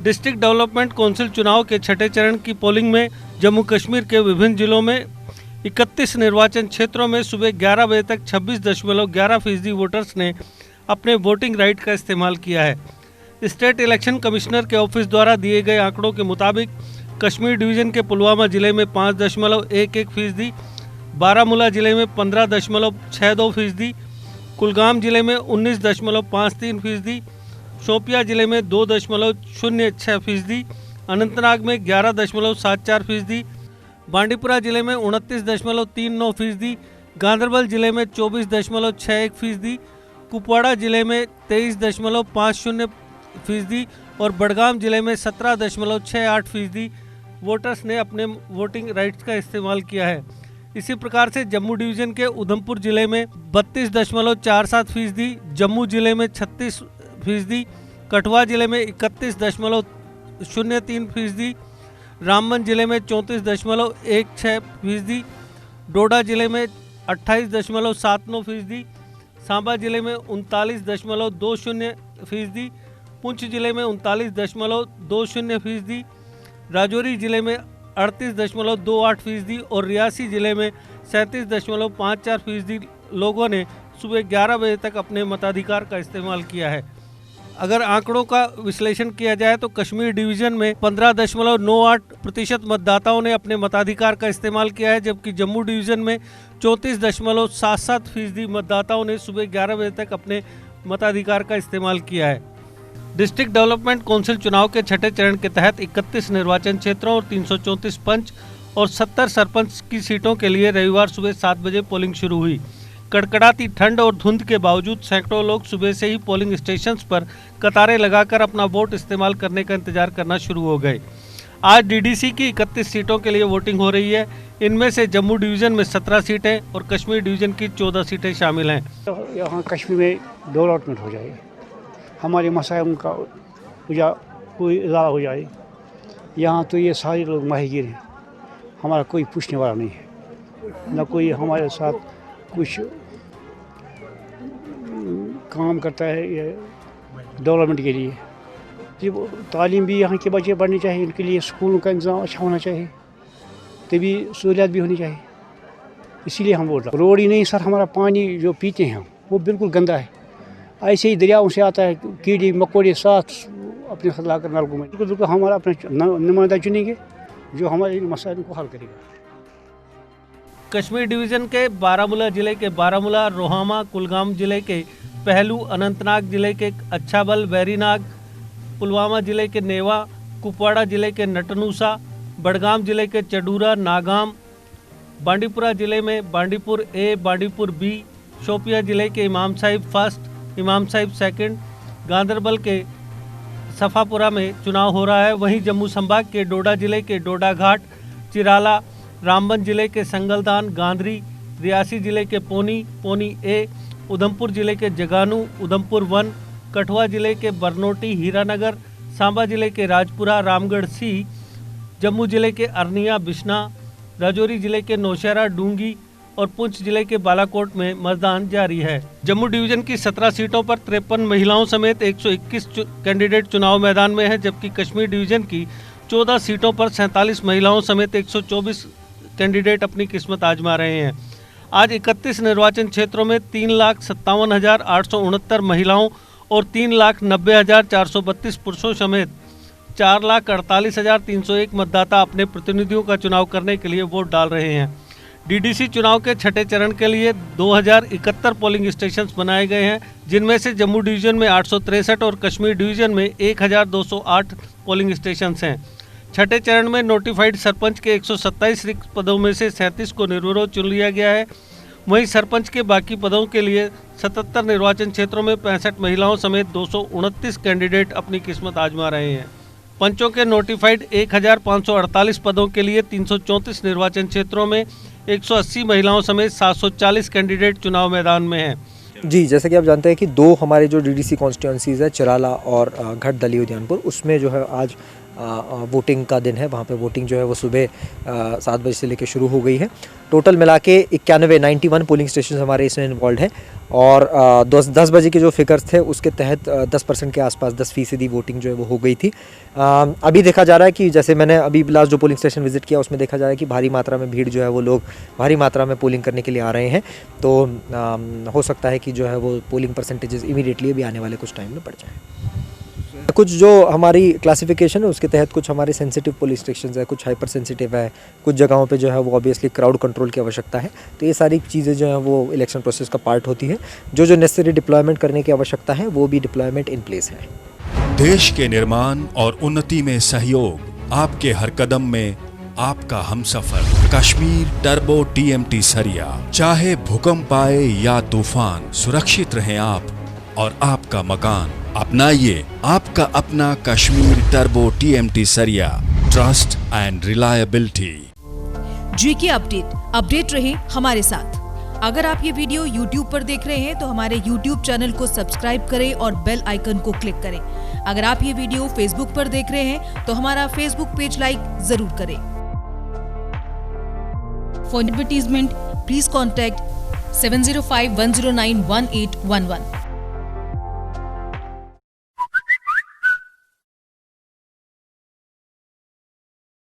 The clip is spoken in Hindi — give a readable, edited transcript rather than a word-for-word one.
डिस्ट्रिक्ट डेवलपमेंट काउंसिल चुनाव के छठे चरण की पोलिंग में जम्मू कश्मीर के विभिन्न जिलों में 31 निर्वाचन क्षेत्रों में सुबह 11 बजे तक 26.11% वोटर्स ने अपने वोटिंग राइट का इस्तेमाल किया है। स्टेट इलेक्शन कमिश्नर के ऑफिस द्वारा दिए गए आंकड़ों के मुताबिक कश्मीर डिवीज़न के पुलवामा जिले में 5.11%, बारामूला जिले में 15.62%, कुलगाम जिले में 19.53%, शोपिया जिले में 2.06%, अनंतनाग में 11.74%, बांडीपुरा जिले में 29.39%, गांदरबल जिले में 24.61%, कुपवाड़ा जिले में 23.50% और बडगाम जिले में 17.68% वोटर्स ने अपने वोटिंग राइट्स का इस्तेमाल किया है। इसी प्रकार से जम्मू डिवीज़न के उधमपुर जिले में 32.47%, जम्मू जिले में 36%, कठुआ जिले में 31.03%, रामबन जिले में 34.16%, डोडा जिले में 28.79%, सांबा जिले में 39.20%, पुंछ जिले में 39.20%, राजौरी जिले में 38.28% और रियासी जिले में 37.54% लोगों ने सुबह 11 बजे तक अपने मताधिकार का इस्तेमाल किया है। अगर आंकड़ों का विश्लेषण किया जाए तो कश्मीर डिवीज़न में 15.98% मतदाताओं ने अपने मताधिकार का इस्तेमाल किया है, जबकि जम्मू डिवीज़न में 34.77% मतदाताओं ने सुबह 11 बजे तक अपने मताधिकार का इस्तेमाल किया है। डिस्ट्रिक्ट डेवलपमेंट काउंसिल चुनाव के छठे चरण के तहत 31 निर्वाचन क्षेत्रों और 334 पंच और 70 सरपंच की सीटों के लिए रविवार सुबह 7 बजे पोलिंग शुरू हुई। कड़कड़ाती ठंड और धुंध के बावजूद सैकड़ों लोग सुबह से ही पोलिंग स्टेशंस पर कतारें लगाकर अपना वोट इस्तेमाल करने का इंतजार करना शुरू हो गए। आज डीडीसी की 31 सीटों के लिए वोटिंग हो रही है। इनमें से जम्मू डिवीज़न में 17 सीटें और कश्मीर डिवीज़न की 14 सीटें शामिल हैं। यहाँ कश्मीर में डेवलपमेंट हो जाए, हमारे मसाइल का कोई इजारा हो जाए। यहाँ तो ये सारे लोग माहीगीर हैं, हमारा कोई पूछने वाला नहीं है, न कोई हमारे साथ कुछ काम करता है ये डेवलपमेंट के लिए। तालीम भी यहाँ के बच्चे पढ़ने चाहिए, इनके लिए स्कूलों का इंतज़ाम अच्छा होना चाहिए, तभी सहूलियत भी होनी चाहिए। इसीलिए हम वोट। रोड ही नहीं सर, हमारा पानी जो पीते हैं वो बिल्कुल गंदा है। ऐसे ही दरियाओं से आता है, कीड़ी मकोड़े साथ अपने साथ लाकर नलकों में। बिल्कुल हमारा अपना नुमाइंदा चुनेंगे जो हमारे इन मसाइलों को हल करेगा। कश्मीर डिवीज़न के बारामूला जिले के बारामूला, रोहमा, कुलगाम जिले के पहलू, अनंतनाग जिले के अच्छाबल, वेरीनाग, पुलवामा जिले के नेवा, कुपवाड़ा जिले के नटनूसा, बडगाम जिले के चडूरा, नागाम, बांडीपुरा जिले में बांडीपुर ए, बांडीपुर बी, शोपिया जिले के इमाम साहिब फर्स्ट, इमाम साहिब सेकंड, गांदरबल के सफ़ापुरा में चुनाव हो रहा है। वहीं जम्मू संभाग के डोडा जिले के डोडा घाट, चिराला, रामबन जिले के संगलदान, गांधरी, रियासी जिले के पोनी ए, उधमपुर जिले के जगानू, उधमपुर 1, कठुआ जिले के बरनोटी, हीरानगर, सांबा जिले के राजपुरा, रामगढ़ सी, जम्मू जिले के अरनिया, बिश्ना, राजौरी जिले के नौशहरा, डूंगी और पुंछ जिले के बालाकोट में मतदान जारी है। जम्मू डिवीज़न की 17 सीटों पर 53 महिलाओं समेत 121 कैंडिडेट चुनाव मैदान में है, जबकि कश्मीर डिवीज़न की 14 सीटों पर 47 महिलाओं समेत 124 कैंडिडेट अपनी किस्मत आजमा रहे हैं। आज 31 निर्वाचन क्षेत्रों में 3,57,869 महिलाओं और 3,90,432 पुरुषों समेत 4,48,301 मतदाता अपने प्रतिनिधियों का चुनाव करने के लिए वोट डाल रहे हैं। डीडीसी चुनाव के छठे चरण के लिए 2071 पोलिंग स्टेशंस बनाए गए हैं, जिनमें से जम्मू डिवीज़न में 863 और कश्मीर डिवीज़न में 1208 पोलिंग स्टेशंस हैं। छठे चरण में नोटिफाइड सरपंच के 127 रिक्त पदों में से 37 को निर्विरोध चुन लिया गया है। वहीं सरपंच के बाकी पदों के लिए 77 निर्वाचन क्षेत्रों में 65 महिलाओं समेत 229 कैंडिडेट अपनी किस्मत आजमा रहे हैं। पंचों के नोटिफाइड 1548 पदों के लिए 334 निर्वाचन क्षेत्रों में 180 महिलाओं समेत 740 कैंडिडेट चुनाव मैदान में हैं। जी, जैसा कि आप जानते हैं कि दो हमारे जो डीडीसी कॉन्स्टिट्यूंसीज़ है, चिराला और घट दली उद्यानपुर, उसमें जो है आज वोटिंग का दिन है। वहाँ पे वोटिंग जो है वो सुबह 7 बजे से लेकर शुरू हो गई है। टोटल मिला के 91 पोलिंग स्टेशन हमारे इसमें इन्वॉल्व हैं और 10 बजे के जो फिगर्स थे उसके तहत 10% के आसपास 10% वोटिंग जो है वो हो गई थी। अभी देखा जा रहा है कि जैसे मैंने अभी लास्ट जो पोलिंग स्टेशन विजिट किया उसमें देखा जा रहा है कि भारी मात्रा में भीड़ जो है वो लोग भारी मात्रा में पोलिंग करने के लिए आ रहे हैं। तो हो सकता है कि जो है वो पोलिंग परसेंटेजेस इमीडिएटली अभी आने वाले कुछ टाइम में बढ़ जाए। कुछ जो हमारी क्लासिफिकेशन है उसके तहत कुछ हमारे सेंसिटिव पुलिस स्टेशन है, कुछ हाइपर सेंसिटिव है, कुछ जगहों पे जो है वो ऑब्वियसली क्राउड कंट्रोल की आवश्यकता है। तो ये सारी चीज़ें जो हैं वो इलेक्शन प्रोसेस का पार्ट होती है। जो नेसेसरी डिप्लॉयमेंट करने की आवश्यकता है वो भी डिप्लॉयमेंट इन प्लेस है। देश के निर्माण और उन्नति में सहयोग आपके हर कदम में आपका हमसफर। कश्मीर टर्बो TMT सरिया, चाहे भूकंप आए या तूफान, सुरक्षित रहें आप और आपका मकान। अपनाइए आपका अपना कश्मीर टर्बो TMT सरिया, trust and reliability. GK update रहे हमारे साथ। अगर आप ये वीडियो YouTube पर देख रहे हैं तो हमारे YouTube चैनल को सब्सक्राइब करें और बेल आइकन को क्लिक करें। अगर आप ये वीडियो Facebook पर देख रहे हैं तो हमारा Facebook पेज लाइक जरूर करें। For advertisement please contact 7051091811।